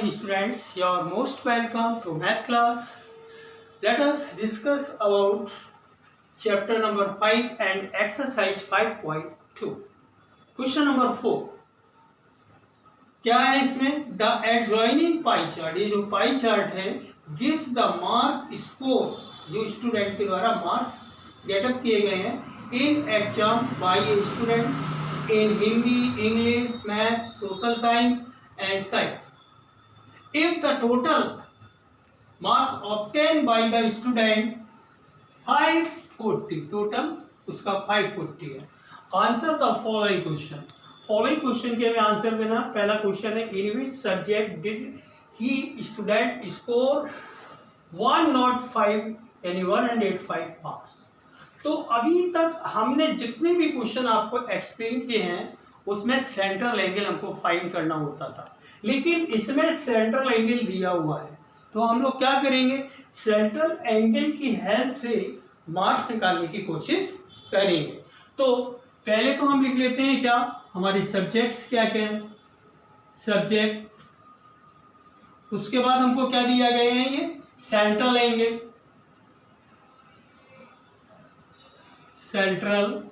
morning students, you are most welcome to math class. Let us discuss about chapter number 5 and exercise 5.2. Question number 4. क्या है इसमें? The adjoining pie chart, ये जो pie chart है gives the mark score, जो student के द्वारा marks getup किए गए हैं in exam by a student in Hindi, English, Math, Social Science and Science. If the total marks obtained by the student 540, total उसका 540 है. Answer the following question. Following question के हमें answer देना. पहला question है in which subject did he student score 105 यानी 105 marks. तो अभी तक हमने जितने भी क्वेश्चन आपको एक्सप्लेन किए हैं उसमें सेंट्रल एंगल हमको फाइंड करना होता था, लेकिन इसमें सेंट्रल एंगल दिया हुआ है तो हम लोग क्या करेंगे, सेंट्रल एंगल की हेल्प से मार्क्स निकालने की कोशिश करेंगे. तो पहले तो हम लिख लेते हैं क्या हमारे सब्जेक्ट्स क्या क्या हैं, सब्जेक्ट. उसके बाद हमको क्या दिया गया है, ये सेंट्रल एंगल, सेंट्रल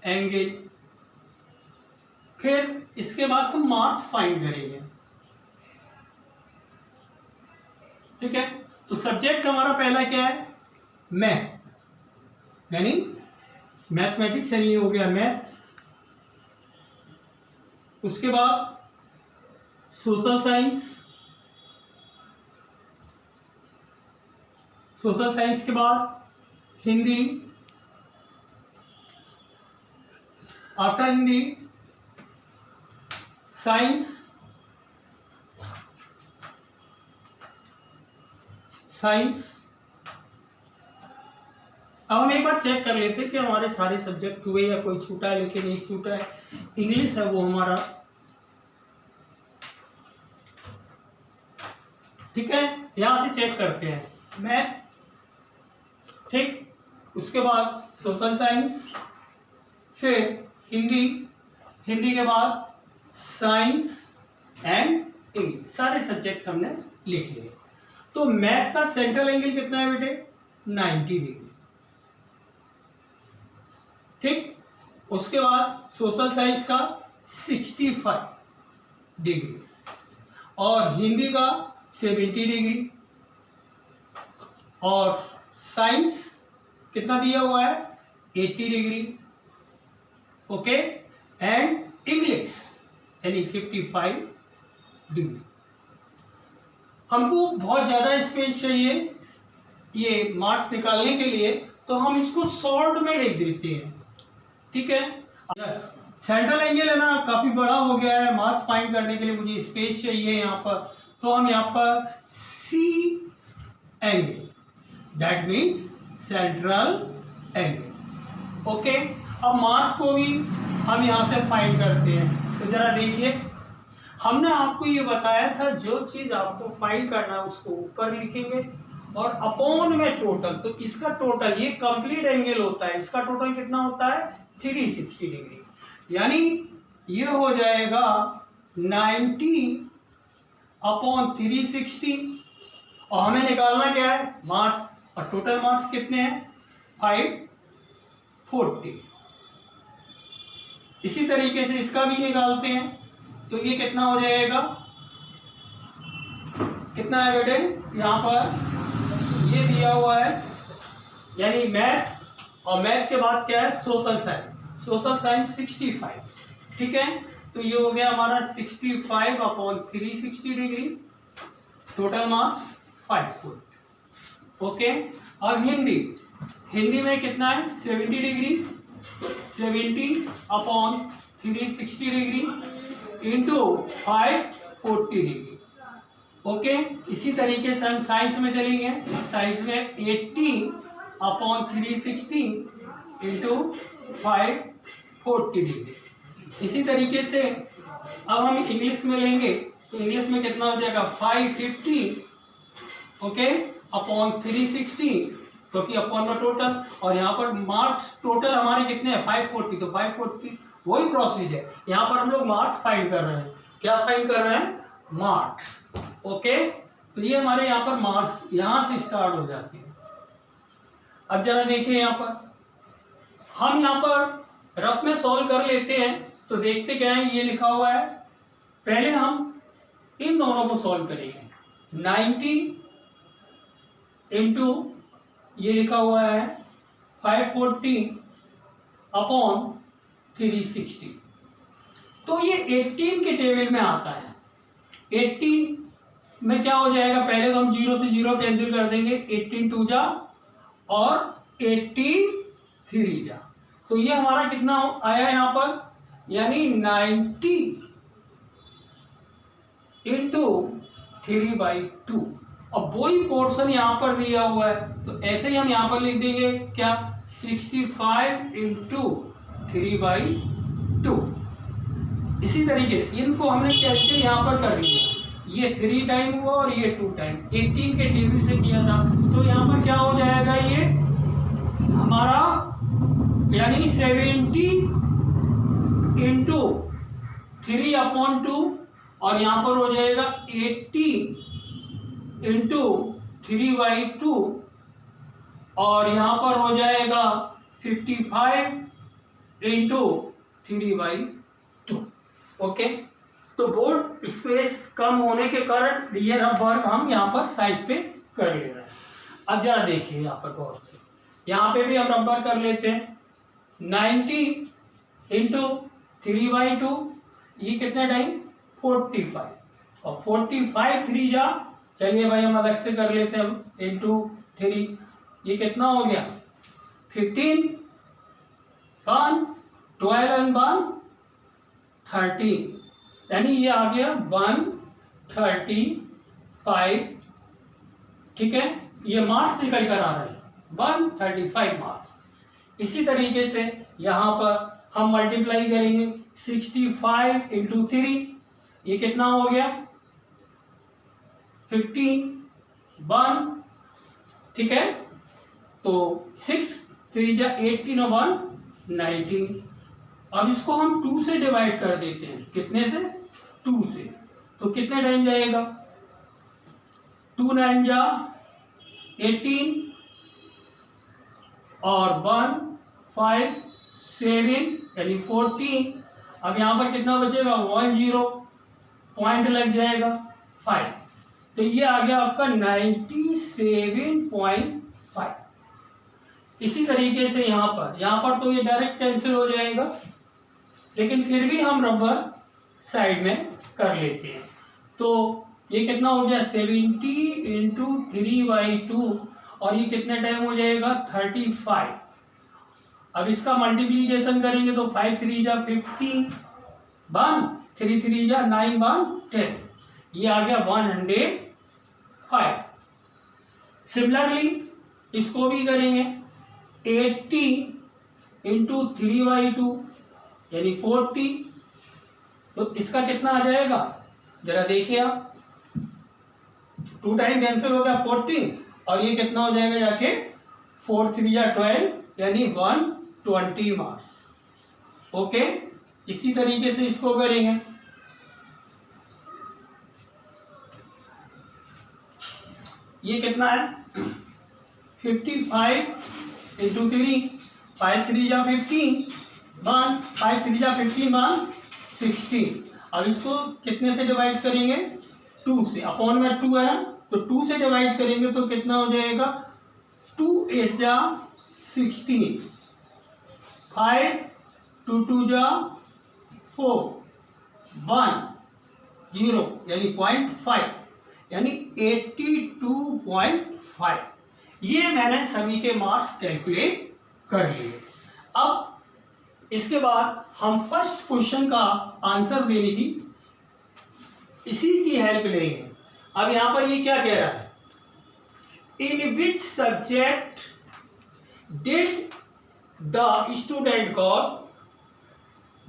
एंगल. फिर इसके बाद हम मार्क्स फाइंड करेंगे. ठीक है, तो सब्जेक्ट हमारा पहला क्या है, मैथ, यानी मैथमेटिक्स, यानी हो गया मैथ. उसके बाद सोशल साइंस, सोशल साइंस के बाद Hindi, after Hindi science, science. अब हम एक बार चेक कर लेते हैं कि हमारे सारे सब्जेक्ट हुए या कोई छूटा है, लेकिन एक छूटा है, इंग्लिश है, वो हमारा. ठीक है, यहां से चेक करते हैं मैथ. ठीक, उसके बाद सोशल साइंस, फिर हिंदी, हिंदी के बाद साइंस एंड इंग्लिश. सारे सब्जेक्ट हमने लिख लिए. तो मैथ का सेंट्रल एंगल कितना है बेटे, 90 डिग्री. ठीक, उसके बाद सोशल साइंस का 65 डिग्री और हिंदी का 70 डिग्री और साइंस कितना दिया हुआ है, 80 डिग्री. ओके, एंड इंग्लिश यानी 55 डिग्री. हमको बहुत ज़्यादा स्पेस चाहिए ये मार्क्स निकालने के लिए, तो हम इसको शॉर्ट में लिख देते हैं. ठीक है, सेंट्रल एंगल है ना काफ़ी बड़ा हो गया है, मार्क्स फाइंड करने के लिए मुझे स्पेस चाहिए यहाँ पर, तो हम यहाँ पर C angle, that means central angle. Okay, अब मार्क्स को भी हम यहाँ से फाइंड करते हैं. तो जरा देखिए, हमने आपको ये बताया था जो चीज़ आपको फाइंड करना है उसको ऊपर लिखेंगे और अपॉन में टोटल. तो इसका टोटल, ये कंप्लीट एंगल होता है, इसका टोटल कितना होता है, 360 डिग्री. यानी ये हो जाएगा 90 अपॉन 360 और हमें निकालना क्या है, मार्क्स. और टोटल मार्क्स कितने हैं, 540. इसी तरीके से इसका भी निकालते हैं. तो ये कितना हो जाएगा, कितना है बेटे, यहाँ पर ये दिया हुआ है, यानी मैथ, और मैथ के बाद क्या है, सोशल साइंस. Social science 65. ठीक है, तो ये हो गया हमारा 65 upon 360 degree, total marks 540. Okay, अब हिंदी, हिंदी में कितना है, 70 degree, 70 upon 360 degree into 540 degree. Okay, इसी तरीके से हम साइंस में चलेंगे. साइंस में 80 अपॉन 360 इंटू 540 डिग्री. इसी तरीके से अब हम इंग्लिश में लेंगे, तो इंग्लिश में कितना हो जाएगा, 550 ओके अपॉन 360, क्योंकि अपॉन का टोटल, और यहाँ पर मार्क्स टोटल हमारे कितने हैं, 540. तो 540 वही प्रोसीजर है, यहाँ पर हम लोग मार्क्स फाइंड कर रहे हैं. क्या फाइंड कर रहे हैं, मार्क्स। ओके, तो ये हमारे यहाँ पर मार्क्स यहाँ से स्टार्ट हो जाते हैं। अब जरा देखिए यहाँ पर, हम यहाँ पर रफ में सॉल्व कर लेते हैं। तो देखते क्या है, ये लिखा हुआ है, पहले हम इन दोनों को सॉल्व करेंगे। 90 इंटू ये लिखा हुआ है 540 अपॉन 360, तो ये 18 के टेबल में आता है। 18 में क्या हो जाएगा, पहले तो हम 0 से 0 कैंसिल कर देंगे, 18 2 जा और 18 3 जा, तो ये हमारा कितना आया यहाँ पर, यानी 90 इंटू 3/2। अब वही पोर्शन यहाँ पर दिया हुआ है, तो ऐसे ही हम यहाँ पर लिख देंगे क्या, 65 इंटू 3/2। इसी तरीके इनको हमने कैसे यहाँ पर कर लिया, ये 3 टाइम हुआ और ये 2 टाइम, 18 के टेबल से किया था, तो यहाँ पर क्या हो जाएगा, ये हमारा यानी 70 इंटू 3/2 और यहाँ पर हो जाएगा 80 इंटू 3/2 और यहाँ पर हो जाएगा 55 इंटू 3/2। ओके, तो बोर्ड स्पेस कम होने के कारण ये रफ वर्क हम यहाँ पर साइड पे कर ले रहे हैं। अब जरा देखिए यहाँ पर गौर से, यहाँ पे भी हम रफ वर्क कर लेते हैं। 90 इंटू 3/2, ये कितना टाइम, 45, और 45 3 जा, चलिए भाई हम अलग से कर लेते हैं, इंटू 3, ये कितना हो गया, 15, 1 12 and 1 13, यानी ये आ गया 135। ठीक है, ये मार्क्स निकल कर आ रहे हैं 135 मार्क्स। इसी तरीके से यहाँ पर हम मल्टीप्लाई करेंगे, 65 इंटू 3, ये कितना हो गया, 15 1। ठीक है, तो 6 3 जा 18 और 1 19। अब इसको हम 2 से डिवाइड कर देते हैं, कितने से, 2 से, तो कितने टाइम जाएगा, 2 9 जा 18 और 1 5 7 यानी 14। अब यहाँ पर कितना बचेगा, 10 पॉइंट लग जाएगा 5, तो ये आ गया आपका 97.5। इसी तरीके से यहाँ पर तो ये डायरेक्ट कैंसिल हो जाएगा, लेकिन फिर भी हम रबर साइड में कर लेते हैं। तो ये कितना हो गया, 70 इंटू 3/2 और ये कितने टाइम हो जाएगा, 35। अब इसका मल्टीप्लीकेशन करेंगे तो 5 3 जा 15, 1 3 3 जा 9 1 10, ये आ गया 105। सिमिलरली इसको भी करेंगे, 80 इंटू 3/2 यानी 40, तो इसका कितना आ जाएगा, जरा देखिए आप, 2 टाइम कैंसिल हो गया 40 और ये कितना हो जाएगा जाके 4 3 या 12 यानी 120 मार्क्स। ओके, इसी तरीके से इसको करेंगे, ये कितना है, 55 इंटू 3, 5 3 जा 15, 1 5 3 जा 15 1 16। अब इसको कितने से डिवाइड करेंगे, 2 से, अपॉन में 2 है ना, तो 2 से डिवाइड करेंगे तो कितना हो जाएगा, 2 8 जा 16, 5 2 2 जा 4, 1 0 यानी 0.5 यानी 82.5। ये मैंने सभी के मार्क्स कैलकुलेट कर लिए। अब इसके बाद हम फर्स्ट क्वेश्चन का आंसर देने की इसी की हेल्प लेंगे। अब यहां पर ये क्या कह रहा है, in which subject did the student got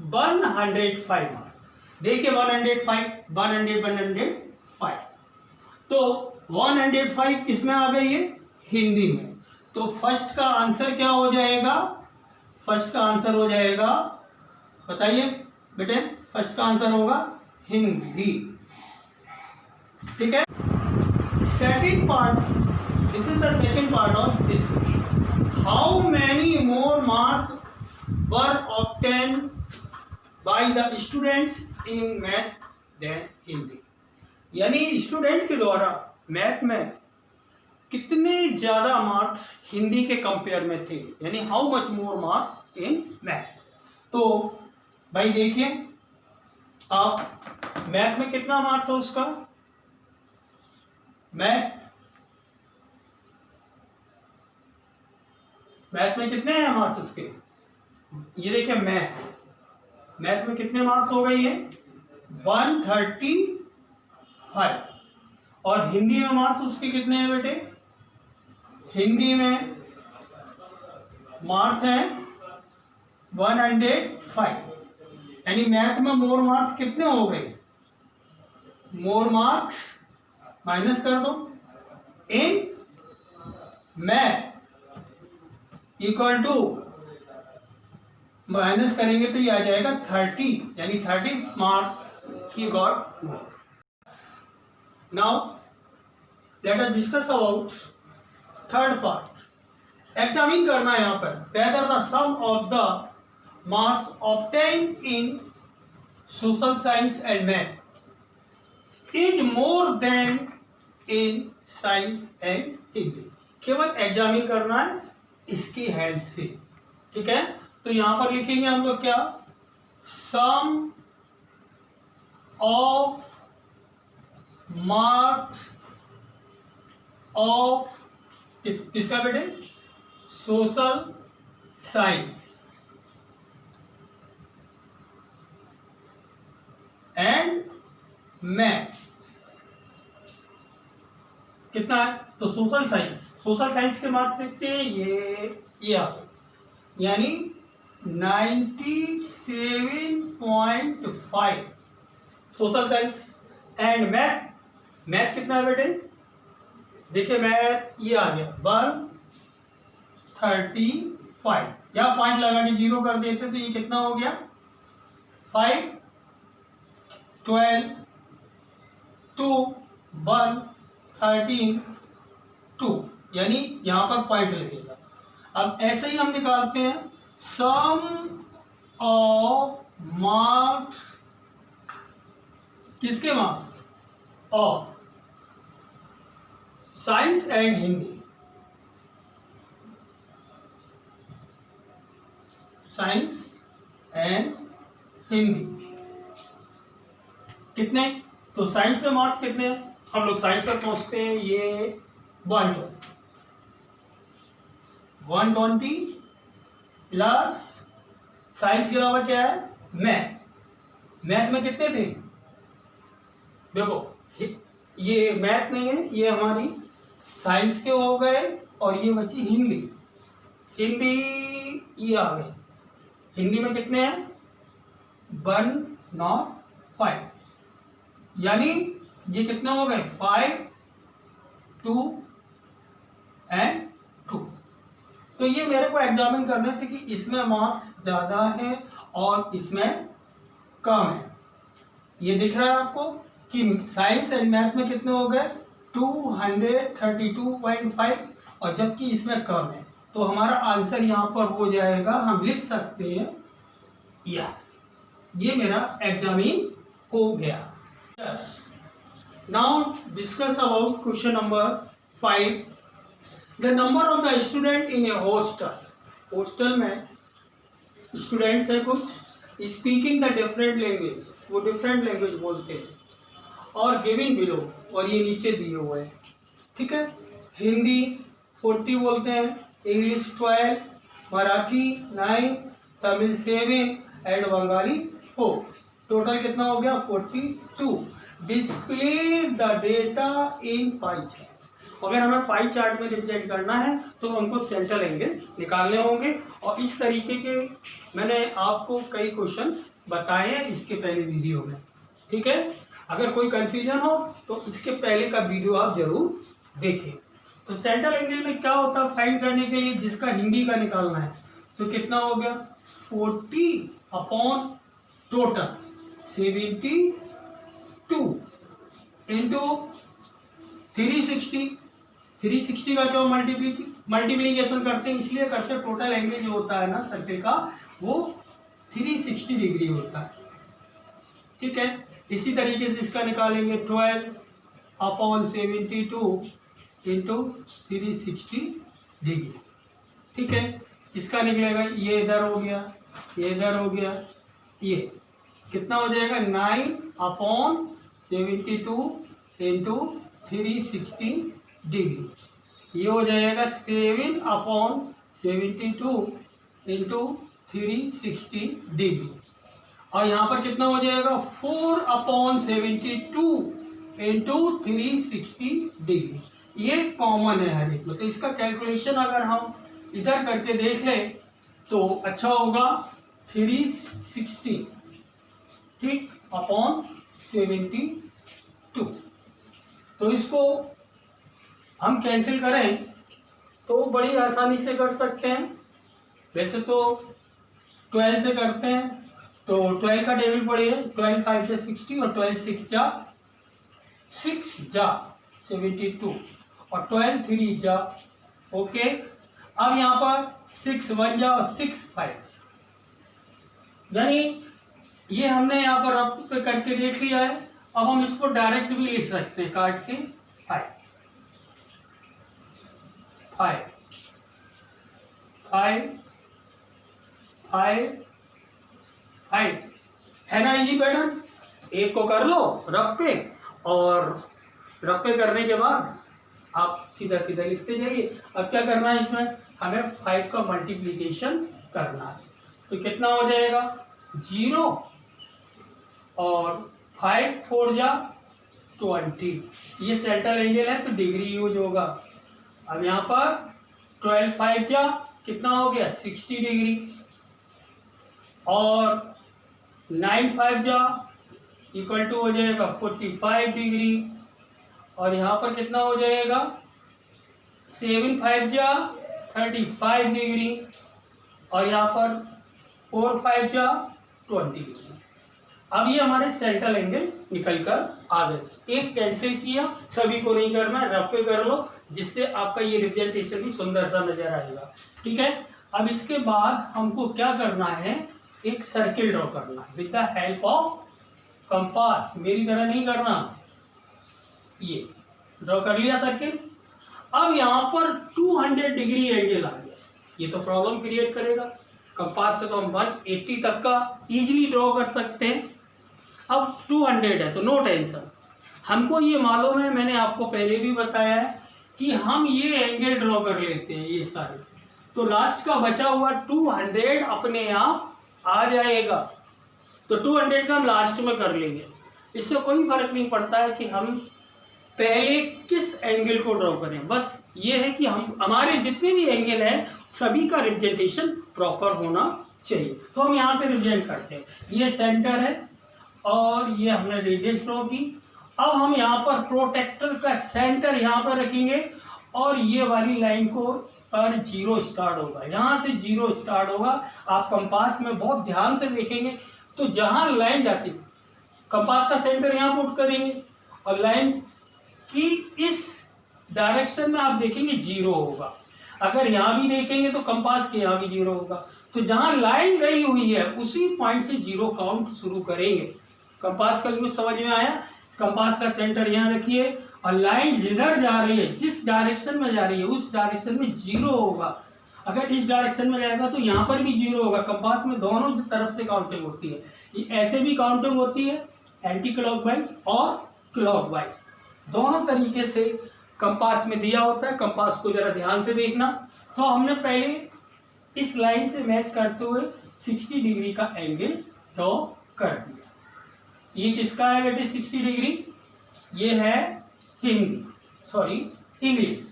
105 marks. देखिए 105 तो 105 किसमें आ गई है, हिंदी में। तो फर्स्ट का आंसर क्या हो जाएगा, फर्स्ट का आंसर हो जाएगा, बताइए बेटे, फर्स्ट का आंसर होगा हिंदी। ठीक है। Second part, this is the second part of this question. How many more marks were obtain by the students in math then Hindi. यानी स्टूडेंट के द्वारा मैथ में कितने ज्यादा मार्क्स हिंदी के कंपेयर में थे, यानी how much more marks in math. तो भाई देखिए, आप मैथ में कितना मार्क्स है उसका, मैथ में कितने हैं मार्क्स उसके, ये देखिए मैथ में कितने मार्क्स हो गए हैं 135। और हिंदी में मार्क्स उसके कितने हैं बेटे, हिंदी में मार्क्स हैं 105। यानी मैथ में मोर मार्क्स कितने हो गए, मोर मार्क्स माइनस कर दो in math equal to, minus करेंगे तो ये आ जाएगा 30, यानी 30 मार्क्स ही got more. Now let us discuss about third part. Examine करना है यहाँ पर whether the sum of the marks obtain in social science and math is more than in science and Hindi. केवल एग्जामिन करना है इसकी हेल्प से, ठीक है। तो यहां पर लिखेंगे हम लोग क्या, सम ऑफ मार्क्स ऑफ किसका बेटे, सोशल साइंस एंड मैथ कितना है, तो सोशल साइंस के मार्क्स देखते हैं, ये आ गए, यानी 97.5 सोशल साइंस। एंड मैथ कितना है बेटे, देखिए मैथ ये आ गया 135, या 5 लगा के 0 कर देते तो ये कितना हो गया 5, 12, 2, 1, 13, 2, यानी यहां पर पॉइंट लगेगा। अब ऐसे ही हम निकालते हैं सम ऑफ मार्क्स, किसके marks, of science and Hindi, science and Hindi कितने, तो साइंस में मार्क्स कितने हैं, हम लोग साइंस पर पहुंचते हैं, ये 120 प्लस साइंस के अलावा क्या है मैथ में कितने थे, देखो ये मैथ नहीं है, ये हमारी साइंस के हो गए, और ये बची हिंदी ये आ गई, हिंदी में कितने हैं 105, यानी ये कितने हो गए 5, 2 एंड 2। तो ये मेरे को एग्जामिन करने थे कि इसमें मार्क्स ज़्यादा है और इसमें कम है। ये दिख रहा है आपको कि साइंस एंड मैथ में कितने हो गए 232.5, और जबकि इसमें कम है, तो हमारा आंसर यहाँ पर हो जाएगा, हम लिख सकते हैं यस, ये मेरा एग्जामिन हो गया। Now discuss about question number 5। The number of the student in A hostel में स्टूडेंट्स है कुछ, स्पीकिंग द डिफरेंट लैंग्वेज, वो डिफरेंट लैंग्वेज बोलते हैं, और गिविंग बिलो, और ये नीचे दिए हुए हैं, ठीक है। हिंदी 40 बोलते हैं, English 12, Marathi 9, Tamil 7 and Bengali 4, total कितना हो गया 42। Display the data in pie chart. अगर हमें पाई चार्ट में रिप्रेजेंट करना है तो हमको सेंट्रल एंगल निकालने होंगे, और इस तरीके के मैंने आपको कई क्वेश्चंस बताए हैं इसके पहले वीडियो में, ठीक है। अगर कोई कंफ्यूजन हो तो इसके पहले का वीडियो आप जरूर देखें। तो सेंट्रल एंगल में क्या होता है फाइंड करने के लिए, जिसका हिंदी का निकालना है, तो कितना हो गया 40 अपॉन टोटल 72, इंटू 360 का क्यों मल्टीप्लीकेशन करते हैं, इसलिए करते हैं टोटल एंगल जो होता है ना सर्कल का वो 360 डिग्री होता है। ठीक है, इसी तरीके से इसका निकालेंगे 12/72 इंटू 360 डिग्री। ठीक है, इसका निकलेगा, ये इधर हो गया, ये इधर हो गया, ये कितना हो जाएगा 9/72 इंटू 360 डिग्री। ये हो जाएगा 7/72 इंटू 360 डिग्री। और यहाँ पर कितना हो जाएगा 4/72 इंटू 360 डिग्री। ये कॉमन है हर एक में, तो इसका कैलकुलेशन अगर हम इधर करके देख लें तो अच्छा होगा 360 ठीक अपॉन 72। तो इसको हम कैंसिल करें तो बड़ी आसानी से कर सकते हैं। वैसे तो 12 से करते हैं तो 12 का टेबल पढ़िए, 12 5 से 60 और 12 6 जा 72 और 12 3 जा ओके। अब यहाँ पर 6 1 जा और 6 5, यानी ये हमने यहाँ पर रफ पे करके देख लिया है। अब हम इसको डायरेक्ट भी लिख सकते हैं काट के 5 5 5 5 5 है ना इजी पैटर्न। एक को कर लो रफ पे और रफ पे करने के बाद आप सीधा सीधा लिखते जाइए। अब क्या करना है, इसमें हमें 5 का मल्टीप्लीकेशन करना है। तो कितना हो जाएगा 0 और 5 4 जा 20। ये सेंट्रल एंगल है तो डिग्री यूज होगा। अब यहाँ पर 12 5 जा कितना हो गया 60 डिग्री और 9 5 जा इक्वल टू हो जाएगा 45 डिग्री और यहाँ पर कितना हो जाएगा 7 5 जा 35 डिग्री और यहाँ पर 4 5 जा 20 डिग्री। अब ये हमारे सेंट्रल एंगल निकल कर आ गए। एक कैंसिल किया, सभी को नहीं करना, रफ पे कर लो जिससे आपका ये रिप्रेजेंटेशन भी सुंदर सा नजर आएगा। ठीक है, अब इसके बाद हमको क्या करना है, एक सर्किल ड्रॉ करना है with the help of compass. मेरी तरह नहीं करना, ये ड्रॉ कर लिया सर्किल। अब यहाँ पर 200 डिग्री एंगल आ गया, ये तो प्रॉब्लम क्रिएट करेगा। कंपास से तो हम 180 तक का इजीली ड्रॉ कर सकते हैं। अब 200 है तो नो टेंशन, हमको ये मालूम है, मैंने आपको पहले भी बताया है कि हम ये एंगल ड्रॉ कर लेते हैं ये सारे, तो लास्ट का बचा हुआ 200 अपने आप आ जाएगा। तो 200 का हम लास्ट में कर लेंगे, इससे कोई फर्क नहीं पड़ता है कि हम पहले किस एंगल को ड्रॉ करें। बस ये है कि हम हमारे जितने भी एंगल हैं सभी का रिप्रेजेंटेशन प्रॉपर होना चाहिए। तो हम यहाँ से रिप्रेजेंट करते हैं, ये सेंटर है और ये हमने रेडियस ड्रॉ की। अब हम यहाँ पर प्रोटेक्टर का सेंटर यहाँ पर रखेंगे और ये वाली लाइन को पर 0 स्टार्ट होगा, यहाँ से 0 स्टार्ट होगा। आप कंपास में बहुत ध्यान से देखेंगे तो जहाँ लाइन जाती है कंपास का सेंटर यहाँ पुट करेंगे और लाइन की इस डायरेक्शन में आप देखेंगे 0 होगा। अगर यहाँ भी देखेंगे तो कंपास के यहाँ भी 0 होगा। तो जहाँ लाइन गई हुई है उसी पॉइंट से 0 काउंट शुरू करेंगे। कंपास का यूज समझ में आया। कंपास का सेंटर यहाँ रखिए और लाइन जिधर जा रही है, जिस डायरेक्शन में जा रही है उस डायरेक्शन में 0 होगा। अगर इस डायरेक्शन में जाएगा तो यहाँ पर भी 0 होगा। कंपास में दोनों तरफ से काउंटिंग होती है, ये ऐसे भी काउंटिंग होती है, एंटी क्लॉकवाइज और क्लॉकवाइज, दोनों तरीके से कंपास में दिया होता है। कंपास को जरा ध्यान से देखना। तो हमने पहले इस लाइन से मैच करते हुए 60 डिग्री का एंगल ड्रॉ कर दिया। ये किसका है बेटे 60 डिग्री, ये है हिंदी, सॉरी इंग्लिश,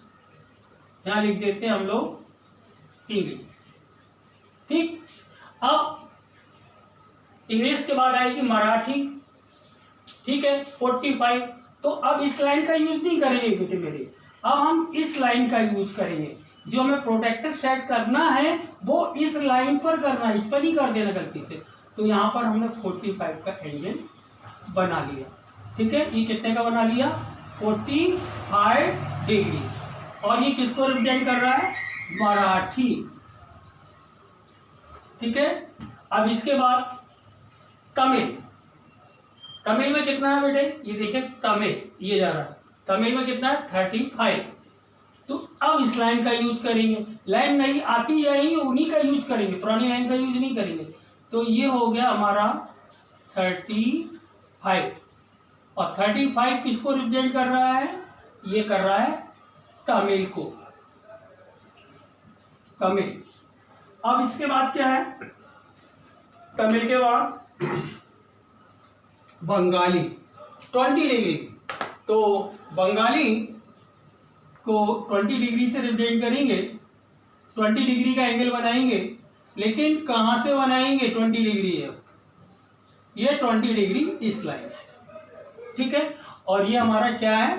यहाँ लिख देते हैं हम लोग इंग्लिश। ठीक, अब इंग्लिश के बाद आएगी मराठी। ठीक है 45। तो अब इस लाइन का यूज नहीं करेंगे बेटे मेरे, अब हम इस लाइन का यूज करेंगे। जो हमें प्रोटेक्टर सेट करना है वो इस लाइन पर करना है, इस पर नहीं कर देना गलती से। तो यहाँ पर हमने 45 का एंगल बना लिया। ठीक है, ये कितने का बना लिया, 45 डिग्री। और ये किसको रिप्रेजेंट कर रहा है, मराठी। ठीक है, अब इसके बाद तमिल। तमिल में कितना है बेटे, ये देखिए तमिल, ये जा रहा है, तमिल में कितना है 35। तो अब इस लाइन का यूज करेंगे, लाइन नहीं आती यही उन्हीं का यूज करेंगे, पुरानी लाइन का यूज नहीं करेंगे। तो ये हो गया हमारा 35, और 35 किसको रिप्रेजेंट कर रहा है, ये कर रहा है तमिल को, तमिल। अब इसके बाद क्या है, तमिल के बाद बंगाली 20 डिग्री। तो बंगाली को 20 डिग्री से रिप्रेजेंट करेंगे, 20 डिग्री का एंगल बनाएंगे, लेकिन कहाँ से बनाएंगे, 20 डिग्री है ये 20 डिग्री इस लाइन से। ठीक है, और ये हमारा क्या है,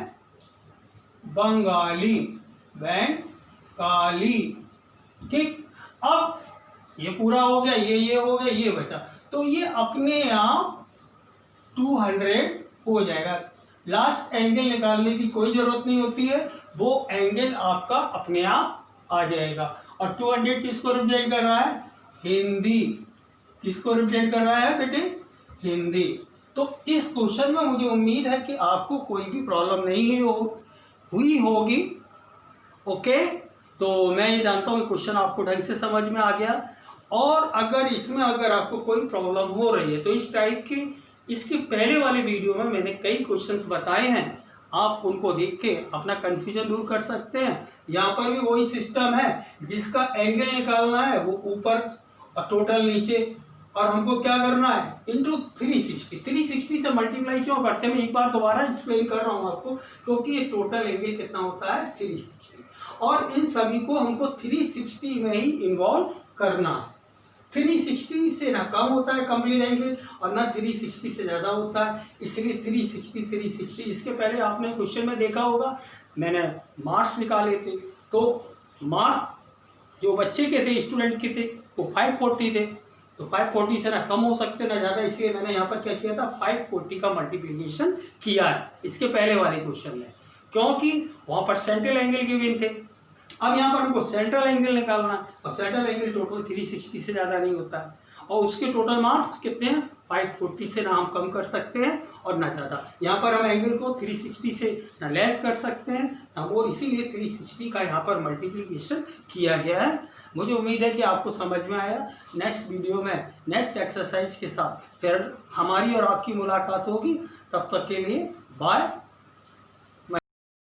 बंगाली, बंगाली। ठीक, अब ये पूरा हो गया, ये हो गया, ये बचा, तो ये अपने आप 200 हो जाएगा। लास्ट एंगल निकालने की कोई जरूरत नहीं होती है, वो एंगल आपका अपने आप आ जाएगा। और 200 किसको रिप्रेजेंट कर रहा है, हिंदी। किसको रिप्रेजेंट कर रहा है बेटे, हिंदी। तो इस क्वेश्चन में मुझे उम्मीद है कि आपको कोई भी प्रॉब्लम नहीं हुई होगी। ओके, तो मैं ये जानता हूँ क्वेश्चन आपको ढंग से समझ में आ गया। और अगर इसमें अगर आपको कोई प्रॉब्लम हो रही है तो इस टाइप की, इसके पहले वाले वीडियो में मैंने कई क्वेश्चंस बताए हैं, आप उनको देख के अपना कंफ्यूजन दूर कर सकते हैं। यहाँ पर भी वही सिस्टम है, जिसका एंगल निकालना है वो ऊपर और टोटल नीचे, और हमको क्या करना है, इंटू 360 से मल्टीप्लाई क्यों करते हैं, मैं एक बार दोबारा एक्सप्लेन कर रहा हूँ आपको, क्योंकि ये टोटल एंगल कितना होता है 360, और इन सभी को हमको 360 में ही इन्वॉल्व करना है। 360 से ना कम होता है कंप्लीट एंगल, और ना 360 से ज़्यादा होता है, इसलिए 360। इसके पहले आपने क्वेश्चन में देखा होगा, मैंने मार्क्स निकाले थे, तो मार्क्स जो बच्चे के थे, स्टूडेंट के थे, वो 540 थे। तो 540 से ना कम हो सकते ना ज़्यादा, इसलिए मैंने यहाँ पर क्या किया था, 540 का मल्टीप्लिकेशन किया है इसके पहले वाले क्वेश्चन में, क्योंकि वहाँ पर सेंट्रल एंगल गिवन थे। अब यहाँ पर हमको सेंट्रल एंगल निकालना है, और सेंट्रल एंगल टोटल 360 से ज़्यादा नहीं होता है, और उसके टोटल मार्क्स कितने हैं, 540 से ना हम कम कर सकते हैं और ना ज़्यादा। यहाँ पर हम एंगल को 360 से ना लेस कर सकते हैं ना और, इसीलिए 360 का यहाँ पर मल्टीप्लिकेशन किया गया है। मुझे उम्मीद है कि आपको समझ में आया। नेक्स्ट वीडियो में नेक्स्ट एक्सरसाइज के साथ फिर हमारी और आपकी मुलाकात होगी। तब तक के लिए बाय।